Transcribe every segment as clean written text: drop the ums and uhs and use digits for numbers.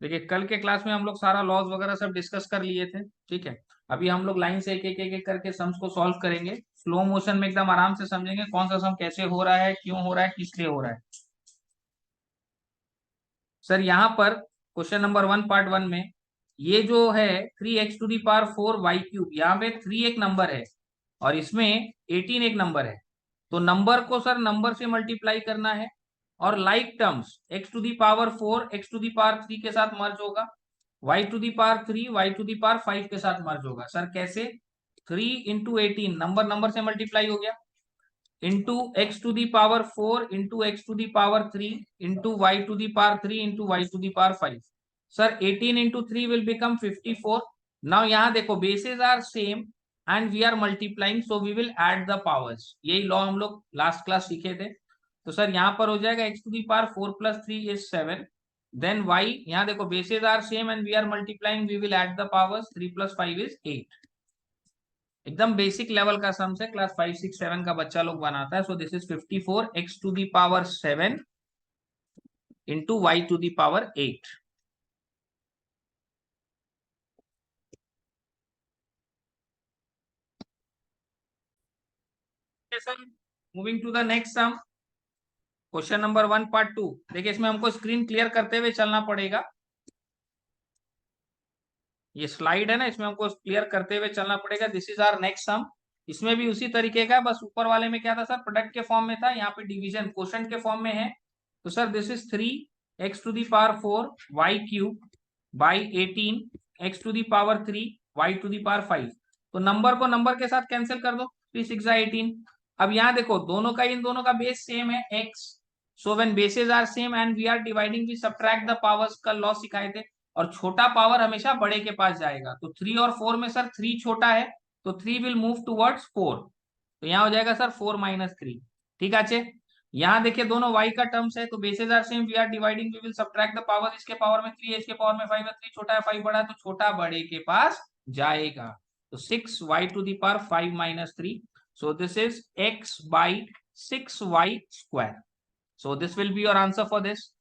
देखिए कल के क्लास में हम लोग सारा लॉज वगैरह सब डिस्कस कर लिए थे। ठीक है, अभी हम लोग लाइन से एक एक करके सम्स को सॉल्व करेंगे, स्लो मोशन में एकदम आराम से समझेंगे कौन सा सम कैसे हो रहा है, क्यों हो रहा है, किस लिए हो रहा है। सर यहाँ पर क्वेश्चन नंबर 1 पार्ट 1 में ये जो है 3x⁴y³ यहाँ पे 3 एक नंबर है और इसमें 18 एक नंबर है। तो नंबर को सर नंबर से मल्टीप्लाई करना है और लाइक टर्म्स x⁴ x⁴ के साथ मर्ज होगा, y⁴ y⁴ के साथ मर्ज होगा। सर कैसे? 3 × 18 नंबर नंबर से मल्टीप्लाई हो गया, into x⁴ into x⁴ into y⁴ into y⁴ sir 18 into 3 will become 54। Now यहाँ देखो bases are same and we are multiplying, so we will add the powers. यही लॉ हम लोग last class सीखे थे। तो सर यहाँ पर हो जाएगा x⁴ 4 + 3 इज 7, देन y, यहाँ देखो bases are same and we are multiplying, we will add the powers, 3 + 5 is 8। एकदम बेसिक लेवल का सम है, क्लास 5 6 7 का बच्चा लोग बनाता है। So this is 54x⁴ into y⁴ 8। Moving to the next sum, question number 1 part 2। देखिए इसमें हमको स्क्रीन क्लियर करते हुए चलना पड़ेगा। ये स्लाइड है ना, इसमें हमको क्लियर करते हुए चलना पड़ेगा। This is our next sum. इसमें भी उसी तरीके का, बस ऊपर वाले में क्या था सर, प्रोडक्ट के फॉर्म में था, यहाँ पे डिवीजन क्वोशंट के फॉर्म में है। तो sir this is 3x⁴y³ by 18 x⁴ 3 y⁴ 5। तो नंबर को नंबर के साथ कैंसिल कर दो, 3 6 18। अब यहाँ देखो दोनों का इन दोनों का बेस सेम है x, so when bases are same and we are dividing we subtract the powers, का लॉ सिखाए थे। और छोटा पावर हमेशा बड़े के पास जाएगा, तो 3 और 4 में सर 3 छोटा है, तो 3 विल मूव टुवर्ड्स 4। तो यहाँ हो जाएगा सर 4 - 3। ठीक है अच्छे, यहाँ देखिए दोनों y का टर्म्स है, तो bases are same, we are dividing, we will subtract the power. इसके पावर में 3 है, इसके पावर में 5 है, 3 छोटा है 5 बड़ा है, तो छोटा बड़े के पास जाएगा। तो 6y⁵ - 3, so this is x/6y²। so this will be your answer for this।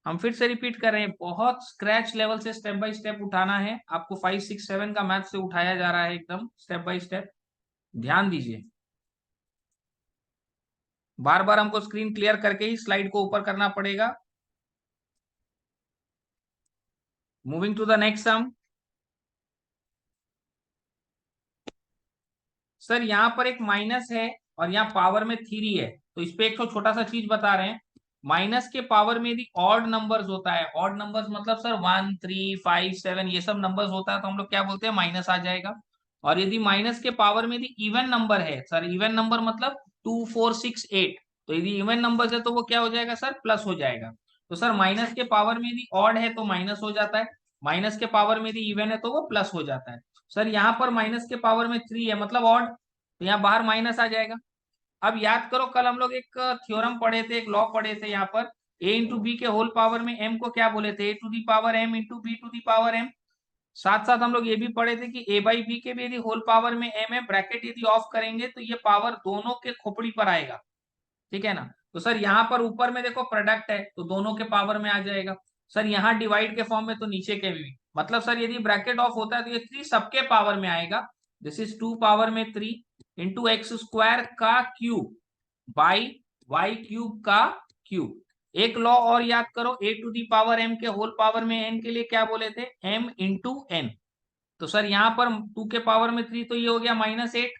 हम फिर से रिपीट कर रहे हैं, बहुत स्क्रैच लेवल से स्टेप बाय स्टेप उठाना है आपको। 5 6 7 का मैथ से उठाया जा रहा है, एकदम स्टेप बाय स्टेप, ध्यान दीजिए। बार बार हमको स्क्रीन क्लियर करके ही स्लाइड को ऊपर करना पड़ेगा। Moving to the next sum. Sir यहाँ पर एक माइनस है और यहाँ पावर में 3 है, तो इस पे एक छोटा सा चीज बता रहे हैं। माइनस के पावर में यदि ऑड नंबर्स होता है, ऑड नंबर्स मतलब सर 1 3 5 7 ये सब नंबर्स होता है, तो हम लोग क्या बोलते हैं, माइनस आ जाएगा। और यदि माइनस के पावर में यदि इवन नंबर है सर, इवन नंबर मतलब 2 4 6 8, तो यदि इवन नंबर है तो वो क्या हो जाएगा सर, प्लस हो जाएगा। तो सर माइनस के पावर में यदि ऑड है तो माइनस हो जाता है, माइनस के पावर में यदि इवन है तो वो प्लस हो जाता है। सर यहाँ पर माइनस के पावर में 3 है मतलब ऑड, तो यहाँ बाहर माइनस आ जाएगा। अब याद करो कल हम लोग एक थ्योरम पढ़े थे, एक लॉ पढ़े थे, यहाँ पर a इंटू बी के होल पावर में m को क्या बोले थे, a⁴m इंटू b⁴m। साथ साथ हम लोग ये भी पढ़े थे कि a/b के भी यदि होल पावर में m है, ब्रैकेट यदि ऑफ करेंगे तो ये पावर दोनों के खोपड़ी पर आएगा। ठीक है ना। तो सर यहाँ पर ऊपर में देखो प्रोडक्ट है, तो दोनों के पावर में आ जाएगा। सर यहाँ डिवाइड के फॉर्म में, तो नीचे के भी, मतलब सर यदि ब्रैकेट ऑफ होता है तो ये 3 सबके पावर में आएगा। दिस इज 2 पावर में 3 इंटू x² का क्यूब बाई y³ का क्यूब। एक लॉ और याद करो, a⁴m के होल पावर में n के लिए क्या बोले थे, m इंटू n। तो सर यहाँ पर 2 के पावर में 3, तो ये हो गया -8।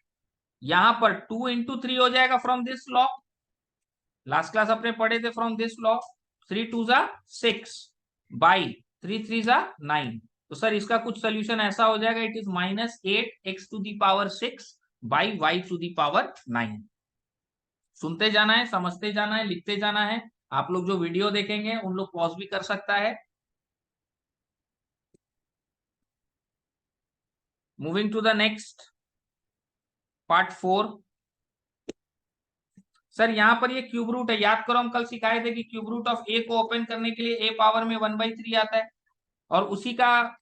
यहाँ पर 2 इंटू 3 हो जाएगा from this law, last class अपने पढ़े थे, फ्रॉम दिस लॉ 3 2 6 बाई 3 3 9। तो सर इसका कुछ सोल्यूशन ऐसा हो जाएगा, it is -8x⁴ by y⁴ 9। सुनते जाना है, समझते जाना है, लिखते जाना है। आप लोग जो वीडियो देखेंगे उन लोग पॉज भी कर सकता है। Moving to the next part 4। Sir यहाँ पर ये क्यूब रूट है, याद करो हम कल सिखाए थे कि क्यूब रूट ऑफ ए को ओपन करने के लिए ए पावर में 1/3 आता है। और उसी का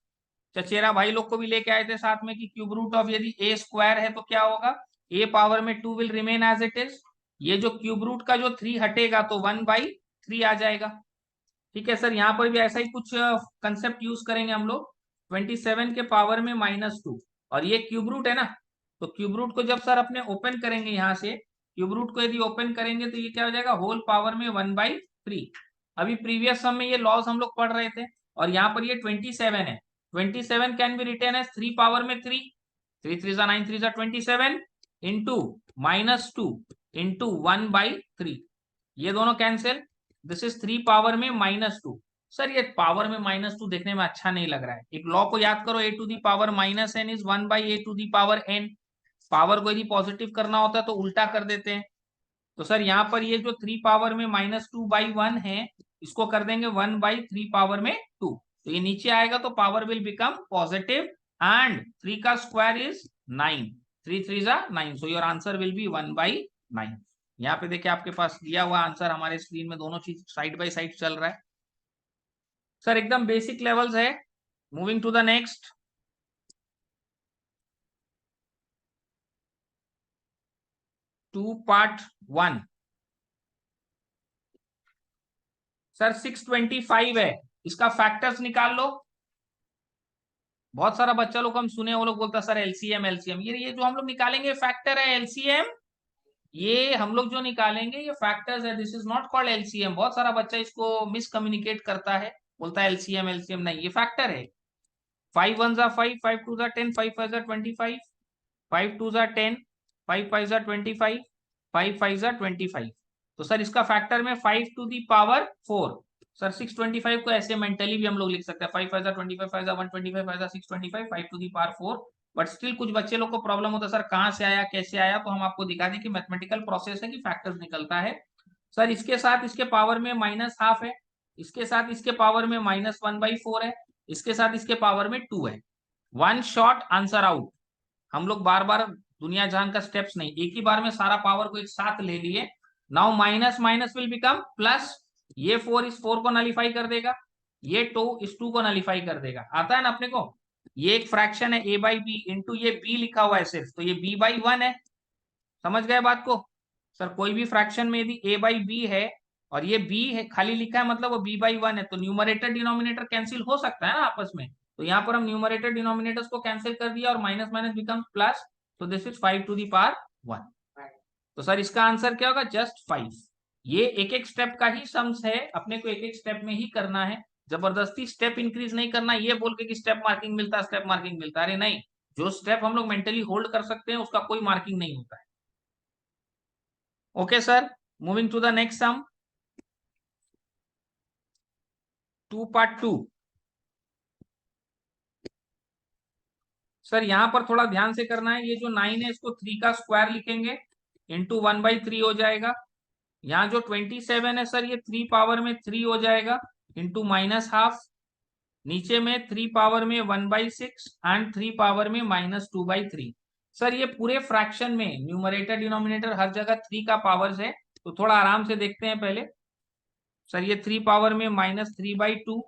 चचेरा भाई लोग को भी लेके आए थे साथ में कि क्यूब रूट ऑफ यदि a² है तो क्या होगा, a पावर में 2 will remain as it is. ये जो क्यूब रूट का जो 3 हटेगा तो 1/3 आ जाएगा। ठीक है सर, यहाँ पर भी ऐसा ही कुछ कंसेप्ट यूज करेंगे हम लोग। 27 के पावर में -2, और ये क्यूब रूट है ना, तो क्यूब रूट को जब सर अपने ओपन करेंगे यहाँ से, क्यूब रूट को यदि ओपन करेंगे तो ये क्या हो जाएगा, होल पावर में 1/3। अभी प्रीवियस सम में ये लॉस हम लोग पढ़ रहे थे, और यहाँ पर ये 27 है। 27 can be written as 3 power में 3, 3 3 9 3 27 इंटू -2 इंटू 1/3, ये दोनों कैंसिल, दिस इज 3 पावर में -2। सर ये पावर में -2 देखने में अच्छा नहीं लग रहा है, एक लॉ को याद करो, a to the power -n is 1/a to the power n। Power को यदि पॉजिटिव करना होता है तो उल्टा कर देते हैं। तो सर यहाँ पर ये जो 3 पावर में -2/1 है, इसको कर देंगे 1/3 पावर में 2, तो ये नीचे आएगा तो power will become positive, and 3 का square is 9, 3 3 9, so your answer will be 1/9। यहाँ पे देखिए आपके पास दिया हुआ आंसर हमारे स्क्रीन में, दोनों चीज साइड बाय साइड चल रहा है। सर एकदम बेसिक लेवल्स है। Moving to the next, part 1। Sir 625 है, इसका फैक्टर्स निकाल लो। बहुत सारा बच्चा लोग हम सुने, वो लोग बोलता सर एलसीएम एलसीएम, ये जो हम लोग निकालेंगे फैक्टर है एलसीएम, ये हम लोग जो निकालेंगे ये फैक्टर्स है, this is not called LCM. बहुत सारा बच्चा इसको मिस कम्युनिकेट करता है, बोलता है एलसीएम एलसीएम, नहीं, ये फैक्टर है। 5 1 जा 5, 5 2 जा 10, 5 5 जा 25, 5 2 जा 10, 5 5 जा 25, 5 5 जा 25। तो सर इसका फैक्टर में 5 टू दी पावर 4। सर 625 को ऐसे मेंटली भी हम लोग लिख सकते हैं, 5 5 जा 25, 5 जा 125, 5 जा 625, 5 to the power 4। But still कुछ बच्चे लोग को प्रॉब्लम होता है, सर कहाँ से आया कैसे आया, तो हम आपको दिखा दें कि मैथमेटिकल प्रोसेस है कि फैक्टर्स निकलता है। सर इसके साथ इसके पावर में -12 है, इसके साथ इसके पावर में -1/4 है, इसके साथ इसके पावर में 2 है। One shot answer out. हम लोग बार बार दुनिया जहान का स्टेप्स नहीं, एक ही बार में सारा पावर को एक साथ ले लिए। Now minus minus will become plus, ये 4 इस 4 को नलीफाई कर देगा, ये 2 इस 2 को नलीफाई कर देगा, आता है ना अपने को। ये एक फ्रैक्शन है a/b इंटू ये b लिखा हुआ है सिर्फ, तो ये b/1 है। समझ गए बात को। सर कोई भी फ्रैक्शन में यदि a/b है और ये b है खाली लिखा है, मतलब वो b/1 है, तो न्यूमरेटर डिनोमिनेटर कैंसिल हो सकता है ना आपस में। तो यहाँ पर हम न्यूमरेटर डिनोमिनेटर्स को कैंसिल कर दिया, और माइनस माइनस बिकम प्लस, तो this is 5 to the power 1। तो सर इसका आंसर क्या होगा, जस्ट 5। ये एक एक स्टेप का ही सम्स है, अपने को एक एक स्टेप में ही करना है, जबरदस्ती स्टेप इंक्रीज नहीं करना, ये बोल के कि स्टेप मार्किंग मिलता है स्टेप मार्किंग मिलता है, अरे नहीं, जो स्टेप हम लोग मेंटली होल्ड कर सकते हैं उसका कोई मार्किंग नहीं होता है। Okay sir, moving to the next sum, 2 part 2। Sir यहाँ पर थोड़ा ध्यान से करना है, ये जो 9 है इसको 3 का स्क्वायर लिखेंगे, इंटू 1/3 हो जाएगा। यहाँ जो 27 है सर, ये 3 पावर में 3 हो जाएगा, इंटू -12। नीचे में 3 पावर में 1/6 एंड 3 पावर में -2/3। सर ये पूरे फ्रैक्शन में न्यूमरेटर डिनोमिनेटर हर जगह 3 का पावर्स है, तो थोड़ा आराम से देखते हैं पहले। सर ये 3 पावर में -3/2,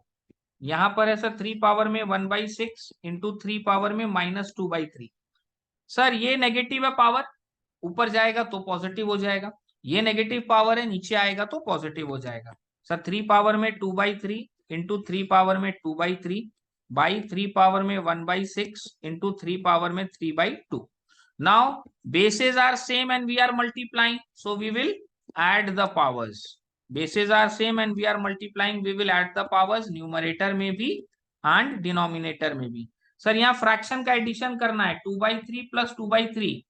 यहाँ पर है सर 3 पावर में 1/6 इंटू 3 पावर में -2/3। सर ये नेगेटिव है पावर, ऊपर जाएगा तो पॉजिटिव हो जाएगा, ये नेगेटिव पावर है नीचे आएगा तो पॉजिटिव हो जाएगा। सर 3 पावर में 2/3 इंटू 3 पावर में 2/3 बाई 3 पावर में 1/6 इंटू 3 पावर में 3/2। Now bases are same and we are multiplying, so we will add the powers। bases are same and we are multiplying, we will add the powers, numerator में भी and denominator में भी। Sir यहाँ fraction का addition करना है, 2/3 plus 2/3,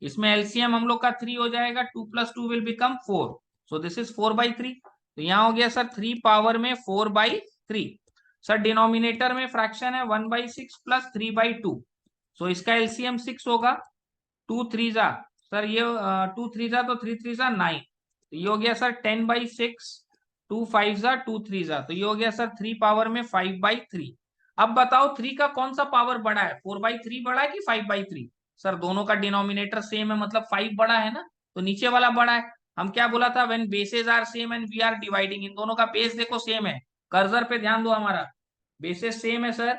इसमें LCM हम लोग का 3 हो जाएगा, 2 plus 2 will become 4, so this is 4/3। तो यहाँ हो गया सर 3 पावर में 4/3। सर डिनोमिनेटर में फ्रैक्शन है 1/6 प्लस 3/2, सो इसका एलसीएम 6 होगा, 2 3 जा, सर ये 2 3 जा तो 3 3 जा 9, तो ये हो गया सर 10/6, 2 5 जा 2 3 जा, तो ये हो गया सर 3 पावर में 5/3। अब बताओ 3 का कौन सा पावर बड़ा है, 4/3 बड़ा है कि 5/3। सर दोनों का डिनोमिनेटर सेम है, मतलब 5 बड़ा है ना, तो नीचे वाला बड़ा है। हम क्या बोला था, when bases are same and we are dividing, इन दोनों का बेस देखो सेम है, कर्सर पे ध्यान दो, हमारा बेसेस सेम है सर,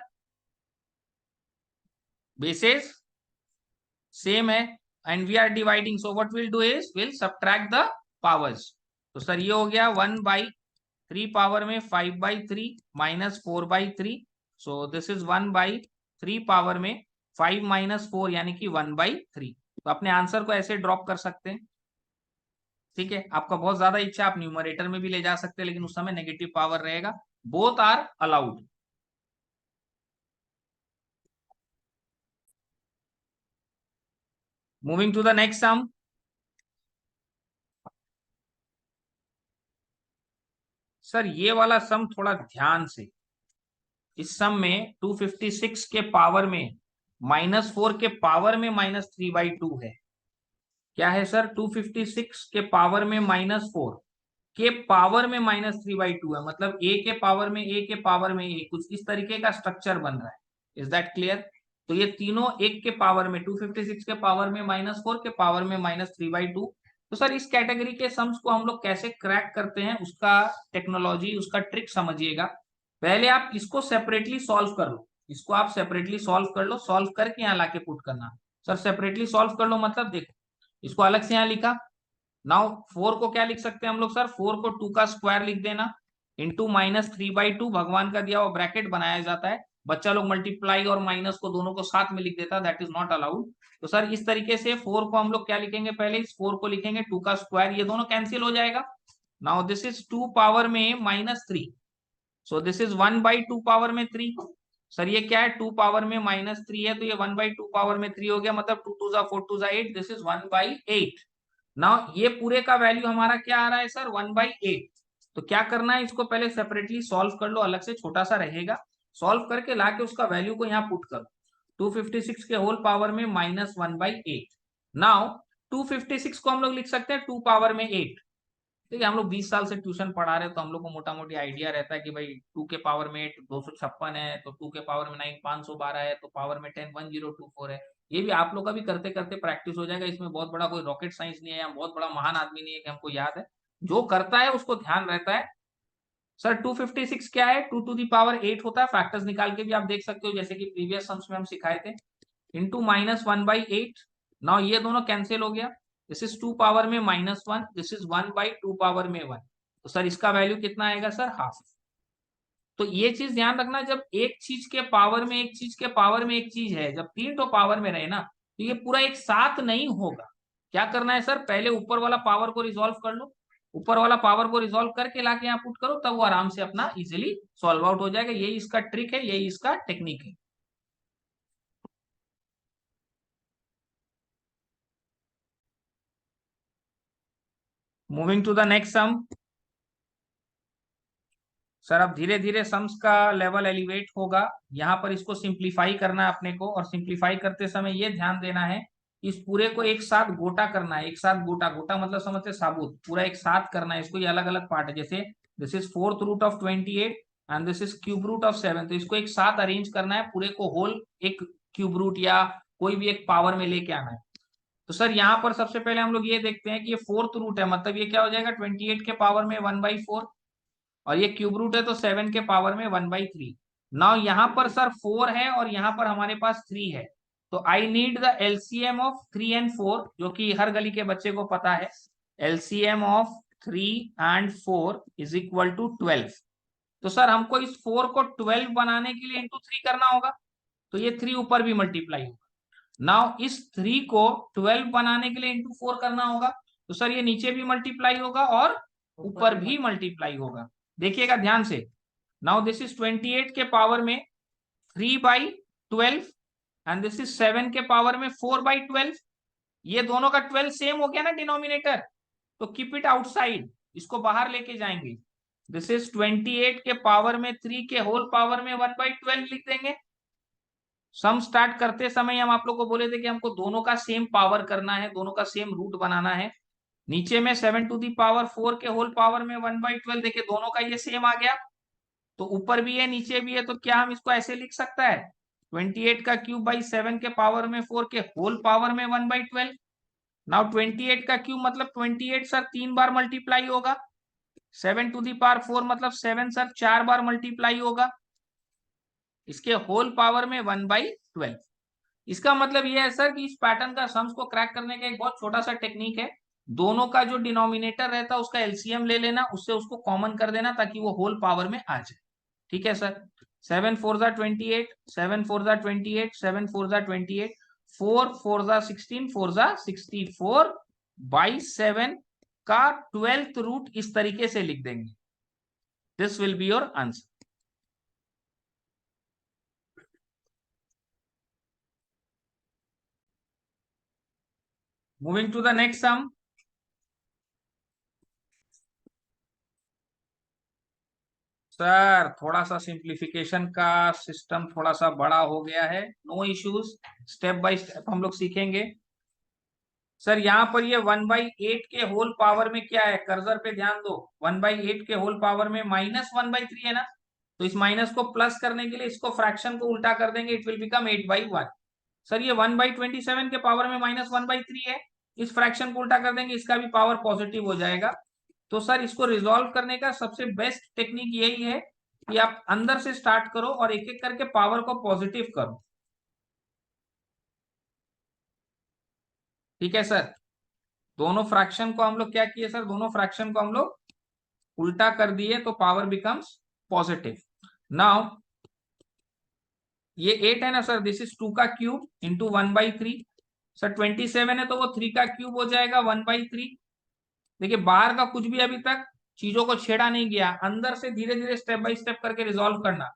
बेसेस सेम है and we are dividing, so what will do is will subtract the powers. तो सर ये हो गया 1/, 3 पावर में 5/3 minus 4/3, so this is 1/3 power में 5 माइनस 4 यानी कि 1/3। तो अपने आंसर को ऐसे ड्रॉप कर सकते हैं। ठीक है, आपका बहुत ज्यादा इच्छा आप न्यूमरेटर में भी ले जा सकते हैं, लेकिन उस समय नेगेटिव पावर रहेगा। Both are allowed. Moving to the next sum. Sir ये वाला सम थोड़ा ध्यान से, इस सम में 256 के पावर में -4 के पावर में -3/2 है। क्या है सर? 256 के पावर में -4 के पावर में -3/2 है, मतलब a के पावर में a के पावर में a, कुछ इस तरीके का स्ट्रक्चर बन रहा है। Is that clear? तो ये तीनों एक के पावर में, 256 के पावर में -4 के पावर में -3/2। तो सर इस कैटेगरी के सम्स को हम लोग कैसे क्रैक करते हैं, उसका टेक्नोलॉजी, उसका ट्रिक समझिएगा। पहले आप इसको सेपरेटली सॉल्व कर लो, इसको आप सेपरेटली सॉल्व कर लो, सॉल्व करके यहाँ लाके पुट करना। सर सेपरेटली सॉल्व कर लो मतलब देखो, इसको अलग से यहाँ लिखा। नाउ 4 को क्या लिख सकते हैं हम लोग सर? 4 को 2 का स्क्वायर लिख देना, इंटू -3/2 भगवान का दिया हुआ ब्रैकेट बनाया जाता है। बच्चा लोग मल्टीप्लाई और माइनस को दोनों को साथ में लिख देता है, दैट इज नॉट अलाउड। तो सर इस तरीके से 4 को हम लोग क्या लिखेंगे? पहले इस 4 को लिखेंगे 2 का स्क्वायर, ये दोनों कैंसिल हो जाएगा। नाउ दिस इज 2 पावर में -3, सो दिस इज 1/2 पावर में 3। सर ये क्या है? 2 पावर में -3 है, तो ये 1/2 पावर में 3 हो गया, मतलब 2 2 4 2 8, दिस इज 1/8। नाउ ये पूरे का वैल्यू हमारा क्या आ रहा है सर? 1/8। तो क्या करना है, इसको पहले सेपरेटली सॉल्व कर लो, अलग से छोटा सा रहेगा। सॉल्व करके लाके उसका वैल्यू को यहाँ पुट करो। 256 के होल पावर में -1/8। नाउ 256 को हम लोग लिख सकते हैं 2 पावर में 8। देखिए हम लोग 20 साल से ट्यूशन पढ़ा रहे हैं, तो हम लोग को मोटा मोटी आइडिया रहता है कि भाई 2 के पावर में 8 256 है, तो 2 के पावर में 9 512 है, तो पावर में 10 1024 है। ये भी आप लोग का भी करते करते प्रैक्टिस हो जाएगा, इसमें बहुत बड़ा कोई रॉकेट साइंस नहीं है, या बहुत बड़ा महान आदमी नहीं है कि हमको याद है। जो करता है उसको ध्यान रहता है। सर 256 क्या है? 2 टू दी पावर 8 होता है, फैक्टर्स निकाल के भी आप देख सकते हो, जैसे कि प्रीवियस सम्स में हम सिखाए थे। इंटू -1/8। नाउ ये दोनों कैंसिल हो गया, दिस इज 2 पावर में -1, दिस इज 1/2 पावर में 1। तो सर इसका वैल्यू कितना आएगा सर? हाफ। तो ये चीज ध्यान रखना, जब एक चीज के पावर में एक चीज के पावर में एक चीज है, जब तीन तो पावर में रहे ना, तो ये पूरा एक साथ नहीं होगा। क्या करना है सर? पहले ऊपर वाला पावर को रिजोल्व कर लो, ऊपर वाला पावर को रिजोल्व करके लाके यहाँ पुट करो, तब वो आराम से अपना इजिली सॉल्व आउट हो जाएगा। यही इसका ट्रिक है, यही इसका टेक्निक है। Moving to the next sum. Sir अब धीरे धीरे सम्स का लेवल एलिवेट होगा। यहाँ पर इसको सिंप्लीफाई करना है अपने को, और सिंप्लीफाई करते समय ये ध्यान देना है कि इस पूरे को एक साथ गोटा करना है। एक साथ गोटा, गोटा मतलब समझते साबुत, पूरा एक साथ करना है इसको। ये अलग अलग पार्ट है, जैसे this is 4th root of 28 and this is cube root of 7। तो इसको एक साथ अरेंज करना है, पूरे को होल एक क्यूब रूट या कोई भी एक पावर में लेके आना है। तो सर यहाँ पर सबसे पहले हम लोग ये देखते हैं कि ये 4th रूट है, मतलब ये क्या हो जाएगा? 28 के पावर में 1/4, और ये क्यूब रूट है तो 7 के पावर में 1/3। नाउ यहाँ पर सर 4 है और यहाँ पर हमारे पास 3 है, तो I need the LCM of 3 and 4, जो कि हर गली के बच्चे को पता है। LCM of 3 and 4 is equal to 12। तो सर हमको इस 4 को 12 बनाने के लिए इंटू 3 करना होगा, तो ये 3 ऊपर भी मल्टीप्लाई होगा। नाउ इस 3 को 12 बनाने के लिए इंटू 4 करना होगा, तो सर ये नीचे भी मल्टीप्लाई होगा और ऊपर भी मल्टीप्लाई होगा। देखिएगा ध्यान से। नाउ दिस इज 28 के पावर में 3/12 एंड दिस इज 7 के पावर में 4/12। ये दोनों का 12 सेम हो गया ना डिनोमिनेटर, तो कीप इट आउटसाइड, इसको बाहर लेके जाएंगे। दिस इज 28 के पावर में 3 के होल पावर में 1/12 लिख देंगे। सम स्टार्ट करते समय हम आप लोग को बोले थे कि हमको दोनों का सेम पावर करना है, दोनों का सेम रूट बनाना है। नीचे में 7 टू दी पावर 4 के होल पावर में 1/12, देखिए दोनों का ये सेम आ गया, तो ऊपर भी है नीचे भी है, तो क्या हम इसको ऐसे लिख सकता है? 28 का क्यूब बाई 7 के पावर में 4 के होल पावर में 1/12। नाउ 28 का क्यूब मतलब 28 सर 3 बार मल्टीप्लाई होगा, 7 टू दी पावर 4 मतलब 7 सर 4 बार मल्टीप्लाई होगा, इसके होल पावर में 1/12। इसका मतलब ये है सर कि इस पैटर्न का सम्स को क्रैक करने का एक बहुत छोटा सा टेक्निक है। दोनों का जो डिनोमिनेटर रहता है उसका एलसीएम ले लेना, उससे उसको कॉमन कर देना ताकि वो होल पावर में आ जाए। ठीक है सर। 7 4 जा 28, 7 4 जा 28, 7 4 जा 28, 4 4 जा 16, 4 जा 64/7 का 12th रूट इस तरीके से लिख देंगे। This will be your answer. Moving to the next sum. Sir थोड़ा सा सिंप्लीफिकेशन का सिस्टम थोड़ा सा बड़ा हो गया है, no issues, step by step हम लोग सीखेंगे। सर यहाँ पर ये 1/8 के होल पावर में क्या है, कर्सर पे ध्यान दो। 1/8 के होल पावर में -1/3 है ना, तो इस माइनस को प्लस करने के लिए इसको फ्रैक्शन को उल्टा कर देंगे, इट विल बिकम 8/1। सर ये 1/27 के पावर में -1/3 है, इस फ्रैक्शन को उल्टा कर देंगे, इसका भी पावर पॉजिटिव हो जाएगा। तो सर इसको रिजॉल्व करने का सबसे बेस्ट टेक्निक यही है कि आप अंदर से स्टार्ट करो और एक एक करके पावर को पॉजिटिव करो। ठीक है सर। दोनों फ्रैक्शन को हम लोग क्या किए सर, दोनों फ्रैक्शन को हम लोग उल्टा कर दिए तो पावर बिकम्स पॉजिटिव। नाउ ये 8 है ना सर, दिस इज 2 का क्यूब इंटू 1/3। सर 27 है तो वो 3 का क्यूब हो जाएगा 1/3। देखिए बाहर का कुछ भी अभी तक चीजों को छेड़ा नहीं गया, अंदर से धीरे धीरे स्टेप बाय स्टेप करके रिजॉल्व करना।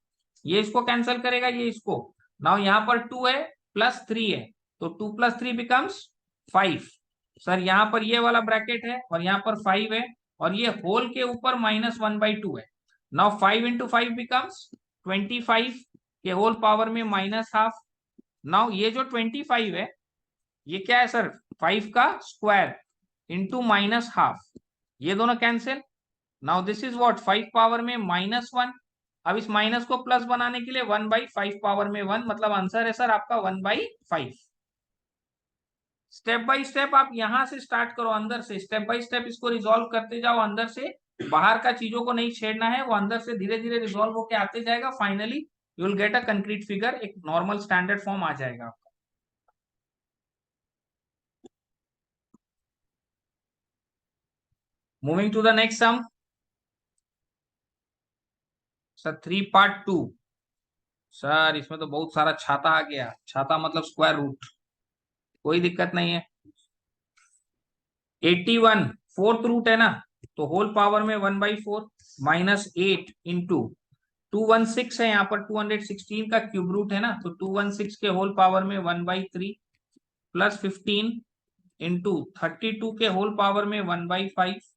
ये इसको कैंसिल करेगा, ये इसको। नाउ यहाँ पर 2 है प्लस 3 है, तो 2 + 3 बिकम्स 5। सर यहाँ पर ये वाला ब्रैकेट है और यहाँ पर 5 है, और ये होल के ऊपर -1/2 है। नाउ 5 × 5 बिकम्स 25 के होल पावर में -½ नाउ ये जो 25 है ये क्या है सर, 5 का स्क्वायर इंटू -½ ये दोनों cancel. Now this is what, 5 power में -1। अब इस माइनस को प्लस बनाने के लिए 1/5 पावर में 1, मतलब आंसर है सर आपका 1/5। स्टेप बाय स्टेप आप यहां से स्टार्ट करो, अंदर से स्टेप बाय स्टेप इसको रिजॉल्व करते जाओ, अंदर से। बाहर का चीजों को नहीं छेड़ना है, वो अंदर से धीरे धीरे रिजॉल्व होके आते जाएगा, finally you will get a concrete figure, एक नॉर्मल स्टैंडर्ड फॉर्म आ जाएगा। Moving to the next sum. Sir 3 part 2। Sir इसमें तो बहुत सारा छाता आ गया, छाता मतलब स्क्वायर रूट, कोई दिक्कत नहीं है। 81 फोर्थ रूट है ना, तो होल पावर में 1/4 -8 इंटू 216 है, यहाँ पर 216 का क्यूब रूट है ना, तो 216 के होल पावर में 1/3 प्लस 15 इंटू 32 के होल पावर में 1/5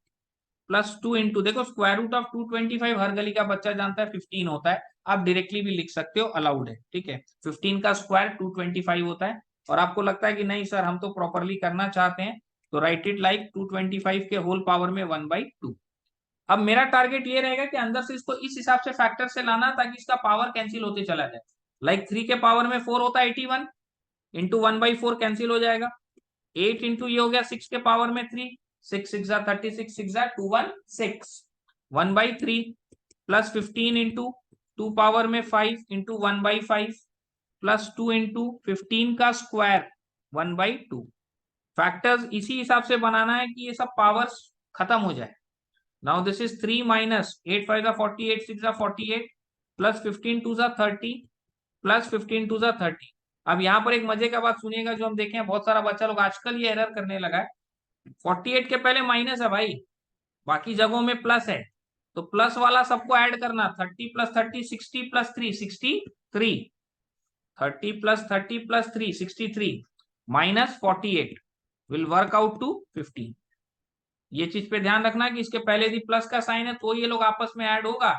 प्लस 2 इंटू, देखो स्क्वायर रूट ऑफ 225 हर गली का बच्चा जानता है 15 होता है, आप डायरेक्टली भी लिख सकते हो, अलाउड है। ठीक है, 15 का स्क्वायर 225 होता है। और आपको लगता है कि नहीं सर हम तो प्रॉपरली करना चाहते हैं, तो राइट इट लाइक 225 के होल पावर में 1/2। अब मेरा टारगेट ये रहेगा कि अंदर से इसको इस हिसाब से फैक्टर से लाना ताकि इसका पावर कैंसिल होते चला जाए। लाइक 3 के पावर में 4 होता है 81, इंटू 1/4 कैंसिल हो जाएगा। 8 इंटू ये हो गया 6 के पावर में 3, 6 6 जा 36, 6 जा 216, 1/3 प्लस 15 इंटू 2 पावर में 5 इंटू 1/5 प्लस 2 इंटू 15 का स्क्वायर 1/2। फैक्टर्स इसी हिसाब से बनाना है कि ये सब पावर्स खत्म हो जाए। नाउ दिस इज 3 माइनस 8 5 जा 48, 6 जा 48 प्लस 15 2 जा 30 प्लस 15 2 जा 30। अब यहाँ पर एक मजे का बात सुनिएगा, जो हम देखें बहुत सारा बच्चा लोग आजकल ये एरर करने लगा है। 48 के पहले माइनस है भाई, बाकी जगहों में प्लस है, तो प्लस वाला सबको ऐड करना। 30 + 30 60 + 3 63, 30 + 30 + 3 63 minus 48 will work out to 15। ये चीज पे ध्यान रखना कि इसके पहले यदि प्लस का साइन है तो ये लोग आपस में ऐड होगा,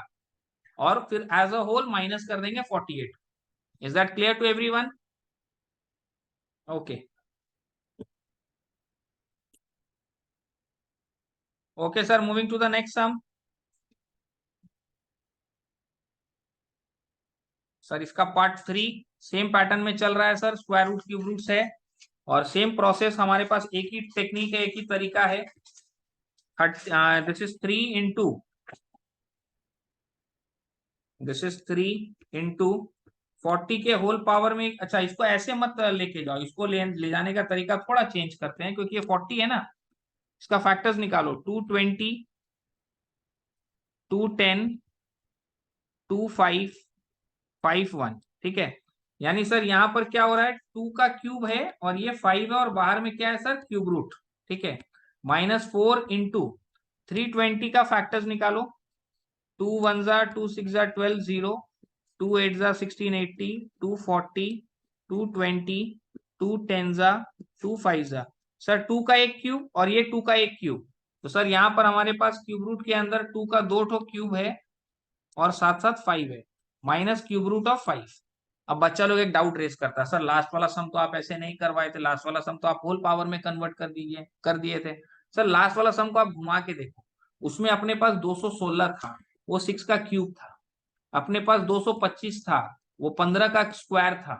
और फिर एज अ होल माइनस कर देंगे 48। Is that clear to everyone? Okay okay sir, moving to the next sum. Sir इसका पार्ट 3 सेम पैटर्न में चल रहा है sir, square root cube roots है, और सेम प्रोसेस हमारे पास, एक ही टेक्निक है, एक ही तरीका है। This is 3 into, this is 3 into 40 के होल पावर में, अच्छा इसको ऐसे मत लेके जाओ, इसको ले जाने का तरीका थोड़ा चेंज करते हैं, क्योंकि ये 40 है ना, इसका फैक्टर्स निकालो, 220, 210, 25, 51, ठीक है। यानी सर यहाँ पर क्या हो रहा है, 2 का क्यूब है और ये 5 है और बाहर में क्या है सर, क्यूब रूट, ठीक है। -4 इंटू 320 का फैक्टर्स निकालो, 2 1 जा 2 6 जा 12 0, 2 8 जा 1680, 240, 220, 2 10 जा 2 5 जा। सर 2 का एक क्यूब और ये 2 का एक क्यूब, तो सर यहाँ पर हमारे पास क्यूब रूट के अंदर 2 का 2 ठो क्यूब है और साथ साथ 5 है, माइनस क्यूब रूट ऑफ 5। अब बच्चा लोग एक डाउट रेस करता है, सर लास्ट वाला सम तो आप ऐसे नहीं करवाए थे, लास्ट वाला सम तो आप होल पावर में कन्वर्ट कर दिए थे। सर लास्ट वाला सम को आप घुमा के देखो, उसमें अपने पास 216 था, वो 6 का क्यूब था। अपने पास 225 था, वो 15 का स्क्वायर था,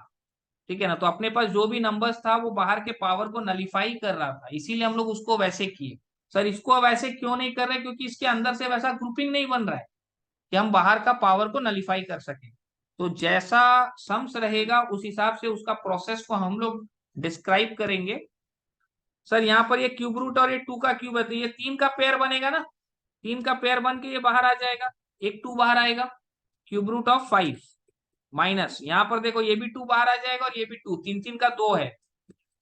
ठीक है ना। तो अपने पास जो भी नंबर्स था वो बाहर के पावर को नलीफाई कर रहा था, इसीलिए हम लोग उसको वैसे किए। सर इसको अब ऐसे क्यों नहीं कर रहे, क्योंकि इसके अंदर से वैसा ग्रुपिंग नहीं बन रहा है कि हम बाहर का पावर को नलीफाई कर सके। तो जैसा सम्स रहेगा उस हिसाब से उसका प्रोसेस को हम लोग डिस्क्राइब करेंगे। सर यहाँ पर ये क्यूब रूट और ये 2 का क्यूब है, तो ये 3 का पेयर बनेगा ना, 3 का पेयर बन के ये बाहर आ जाएगा, एक 2 बाहर आएगा, क्यूब रूट ऑफ 5 माइनस यहाँ पर देखो ये भी 2 बाहर आ जाएगा और ये भी 2, 3 3 का 2 है,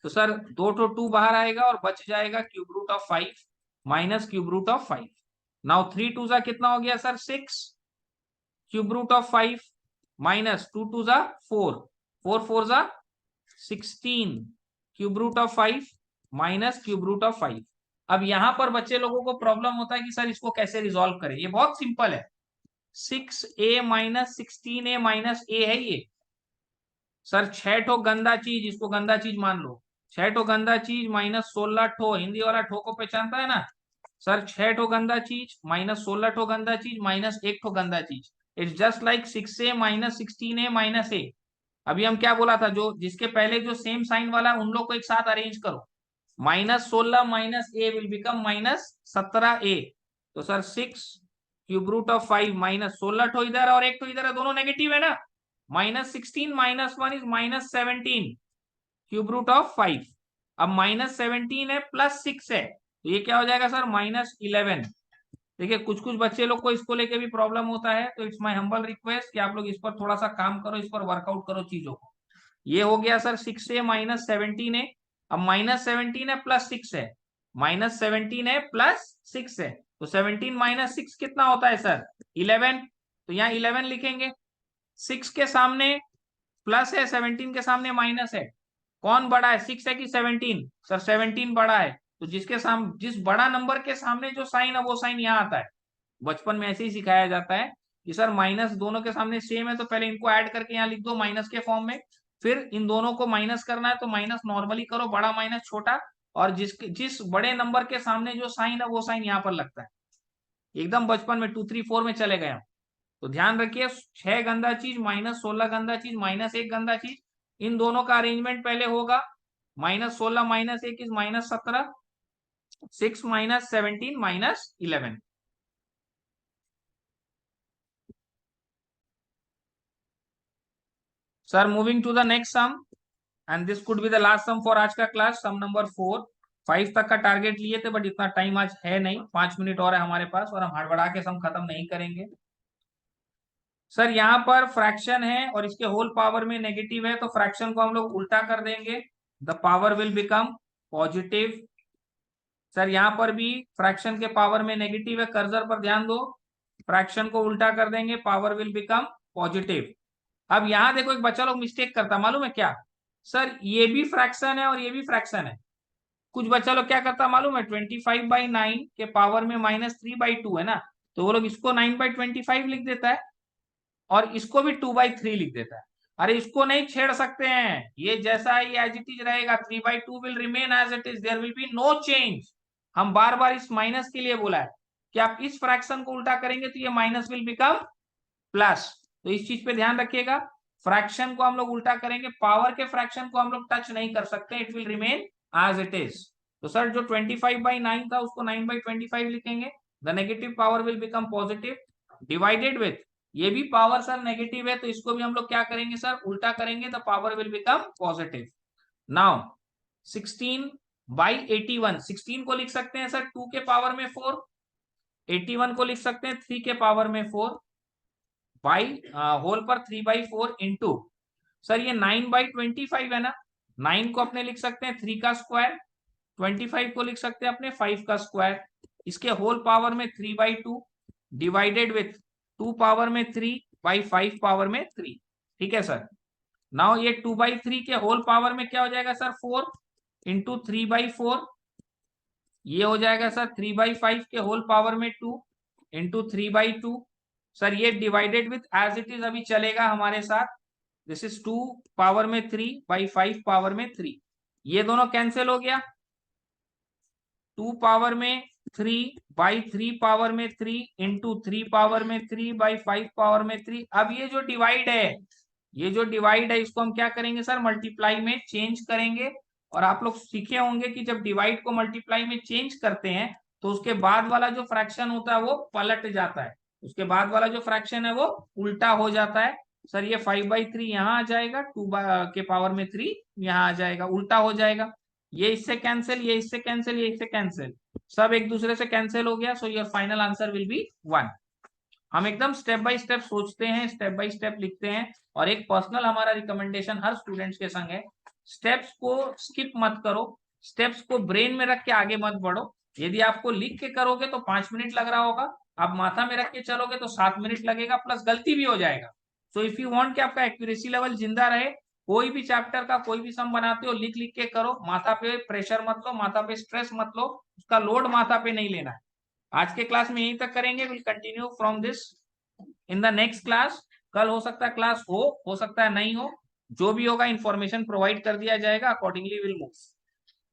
तो सर 2 तो 2 बाहर आएगा और बच जाएगा cube root of 5 minus cube root of 5। Now 3 2 जा कितना हो गया sir, 6, cube root of 5 minus 2 2 जा 4, 4 4 जा 16, cube root of 5 minus cube root of 5। अब यहां पर बच्चे लोगों को प्रॉब्लम होता है कि सर इसको कैसे रिजॉल्व करें, ये बहुत सिंपल है, 6a minus 16a minus a है ये। सर 6 ठो गंदा चीज, इसको गंदा चीज मान लो, 6 ठो गंदा चीज माइनस 16 ठो, हिंदी वाला ठो को पहचानता है ना। सर 6 ठो गंदा चीज माइनस 16 ठो गंदा चीज माइनस एक ठो गंदा चीज, it's just like 6a minus 16a minus a। अभी हम क्या बोला था, जो जिसके पहले जो सेम साइन वाला है उन लोग को एक साथ अरेंज करो, -16 minus a will become -17a। तो sir 6 cube root of 5 minus 16 ठो इधर और एक ठो इधर है, दोनों नेगेटिव है ना, -16 minus 1 is -17 cube root of 5। अब -17 है प्लस 6 है, तो ये क्या हो जाएगा सर, -11। देखिए कुछ कुछ बच्चे लोग को इसको लेके भी प्रॉब्लम होता है, तो इट्स माय हम्बल रिक्वेस्ट कि आप लोग इस पर थोड़ा सा काम करो, इस पर वर्कआउट करो चीजों को। ये हो गया सर 6 है माइनस 17 है, अब -17 है प्लस 6 है, -17 है प्लस 6 है, तो 17 माइनस 6 कितना होता है सर, 11। तो यहाँ 11 लिखेंगे, 6 के सामने प्लस है, 17 के सामने माइनस है, कौन बड़ा है, 6 है कि 17, सर 17 बड़ा है, तो जिसके सामने जिस बड़ा नंबर के सामने जो साइन है वो साइन यहाँ आता है। बचपन में ऐसे ही सिखाया जाता है कि सर माइनस दोनों के सामने सेम है तो पहले इनको ऐड करके यहाँ लिख दो माइनस के फॉर्म में, फिर इन दोनों को माइनस करना है तो माइनस नॉर्मली करो, बड़ा माइनस छोटा, और जिस बड़े नंबर के सामने जो साइन है वो साइन यहाँ पर लगता है। एकदम बचपन में 2 3 4 में चले गए हम। तो ध्यान रखिए, 6 गंदा चीज माइनस 16 गंदा चीज माइनस एक गंदा चीज, इन दोनों का अरेंजमेंट पहले होगा, -16 माइनस एक is -17, 6 minus 17 minus 11। Sir moving to the next sum, and this could be the last sum for आज का क्लास, सम नंबर 4। 5 तक का टारगेट लिए थे बट इतना टाइम आज है नहीं, 5 मिनट और है हमारे पास और हम हड़बड़ा के सम खत्म नहीं करेंगे। सर यहाँ पर फ्रैक्शन है और इसके होल पावर में नेगेटिव है, तो फ्रैक्शन को हम लोग उल्टा कर देंगे, the power will become positive. Sir यहाँ पर भी फ्रैक्शन के पावर में नेगेटिव है, कर्सर पर ध्यान दो, फ्रैक्शन को उल्टा कर देंगे, पावर विल बिकम पॉजिटिव। अब यहाँ देखो एक बच्चा लोग मिस्टेक करता मालूम है क्या, सर ये भी फ्रैक्शन है और ये भी फ्रैक्शन है। कुछ बच्चा लोग क्या करता मालूम है, 25/9 के पावर में -3/2 है ना, तो वो लोग इसको 9/25 लिख देता है और इसको भी 2/3 लिख देता है। अरे इसको नहीं छेड़ सकते हैं, ये जैसा ही एज इट इज रहेगा, 3/2 will remain as it is, there will be no change. हम बार बार इस माइनस के लिए बोला है कि आप इस फ्रैक्शन को उल्टा करेंगे तो ये माइनस विल बिकम प्लस, तो इस चीज पे ध्यान रखिएगा। फ्रैक्शन को हम लोग उल्टा करेंगे, पावर के फ्रैक्शन को हम लोग टच नहीं कर सकते, it will remain as it is. तो सर जो 25/9 था उसको 9/25 लिखेंगे, the negative power will become positive, divided with, ये भी पावर सर नेगेटिव है तो इसको भी हम लोग क्या करेंगे सर, उल्टा करेंगे, the power will become positive. Now 16 by 81, 16 को लिख सकते हैं सर 2 के पावर में 4, 81 को लिख सकते हैं 3 के पावर में 4, बाई होल पर 3/4 इंटू, सर ये 9/25 है ना, 9 को अपने लिख सकते हैं 3 का स्क्वायर, 25 को लिख सकते हैं अपने 5 का स्क्वायर, इसके होल पावर में 3/2 डिवाइडेड विथ 2 पावर में 3 बाई 5 पावर में 3। ठीक है सर। नाउ ये 2/3 के होल पावर में क्या हो जाएगा सर 4 इंटू 3/4, ये हो जाएगा सर 3/5 के होल पावर में 2 इंटू 3/2। सर ये divided with as it is अभी चलेगा हमारे साथ, दिस इज 2 पावर में 3 बाई 5 पावर में 3, ये दोनों कैंसिल हो गया, 2 पावर में 3 बाई 3 पावर में 3 इंटू 3 पावर में 3 बाई 5 पावर में 3। अब ये जो डिवाइड है, ये जो डिवाइड है इसको हम क्या करेंगे सर मल्टीप्लाई में चेंज करेंगे। और आप लोग सीखे होंगे कि जब डिवाइड को मल्टीप्लाई में चेंज करते हैं तो उसके बाद वाला जो फ्रैक्शन होता है वो पलट जाता है, उसके बाद वाला जो फ्रैक्शन है वो उल्टा हो जाता है। सर ये 5/3 यहाँ आ जाएगा, 2 के पावर में 3 यहाँ आ जाएगा, उल्टा हो जाएगा, ये इससे कैंसिल, ये इससे कैंसिल, ये इससे कैंसिल, सब एक दूसरे से कैंसिल हो गया। So your final answer will be 1। हम एकदम स्टेप बाय स्टेप सोचते हैं, स्टेप बाय स्टेप लिखते हैं, और एक पर्सनल हमारा रिकमेंडेशन हर स्टूडेंट्स के संग है, स्टेप्स को स्किप मत करो, स्टेप्स को ब्रेन में रख के आगे मत बढ़ो। यदि आपको लिख के करोगे तो 5 मिनट लग रहा होगा, आप माथा में रख के चलोगे तो 7 मिनट लगेगा, प्लस गलती भी हो जाएगा। सो इफ यू वांट कि आपका एक्यूरेसी लेवल जिंदा रहे, कोई भी चैप्टर का कोई भी सम बनाते हो लिख लिख के करो, माथा पे प्रेशर मत लो, माथा पे स्ट्रेस मत लो, उसका लोड माथा पे नहीं लेना है। आज के क्लास में यहीं तक करेंगे, will continue from this in the next class. कल हो सकता है क्लास हो सकता है नहीं हो, जो भी होगा इंफॉर्मेशन प्रोवाइड कर दिया जाएगा, अकॉर्डिंगली विल मूव।